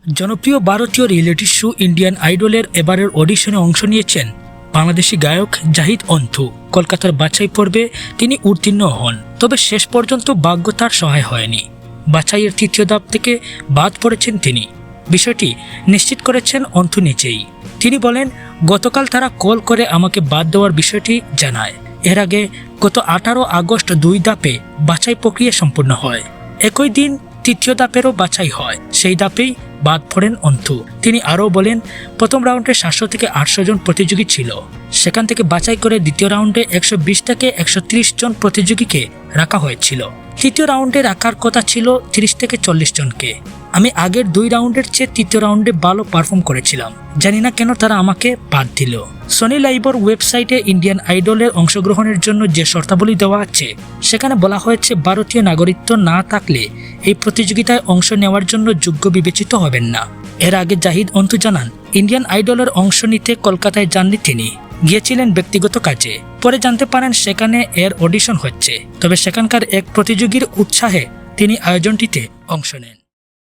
জনপ্রিয় ভারতীয় reality show Indian আইডলের এবারের অডিশনে অংশ নিয়েছেন বাংলাদেশি গায়ক জাহিদ অন্তু। কলকাতার বাছাই পর্বে তিনি উত্তীর্ণ হন, তবে শেষ পর্যন্ত ভাগ্য তার সহায় হয়নি। বাছাইয়ের তৃতীয় ধাপ থেকে বাদ পড়েছেন তিনি। বিষয়টি নিশ্চিত করেছেন অন্তু নিজেই। তিনি বলেন, গতকাল তারা কল করে আমাকে বাদ দেওয়ার বিষয়টি জানায়। এর আগে গত 18 আগস্ট 2 ধাপে বাছাই প্রক্রিয়া সম্পূর্ণ হয়। একই দিন তৃতীয় ধাপেরও বাছাই হয়। সেই ধাপেই বাদ পড়েন অন্তু। তিনি আরও বলেন, প্রথম রাউন্ডে 700 থেকে 800 জন প্রতিযোগী ছিল। সেখান থেকে বাছাই করে দ্বিতীয় রাউন্ডে 120 থেকে 130 জন প্রতিযোগীকে রাখা হয়েছিল। তৃতীয় রাউন্ডে রাখার কথা ছিল 30 থেকে 40 জনকে। আমি আগের 2 রাউন্ডের চেয়ে তৃতীয় রাউন্ডে ভালো পারফর্ম করেছিলাম। জানি না কেন তারা আমাকে বাদ দিল। সনি লাইভর ওয়েবসাইটে ইন্ডিয়ান আইডলের অংশগ্রহণের জন্য যে শর্তাবলী দেওয়া আছে সেখানে বলা হয়েছে, ভারতীয় নাগরিকত্ব না থাকলে এই প্রতিযোগিতায় অংশ নেওয়ার জন্য যোগ্য বিবেচিত হবেন না। এর আগে জাহিদ অন্তু জানান, ইন্ডিয়ান আইডলের অংশ নিতে কলকাতায় যাননি তিনি, গিয়েছিলেন ব্যক্তিগত কাজে। পরে জানতে পারেন সেখানে এর অডিশন হচ্ছে। তবে সেখানকার এক প্রতিযোগীর উৎসাহে তিনি আয়োজনটিতে অংশ নেন।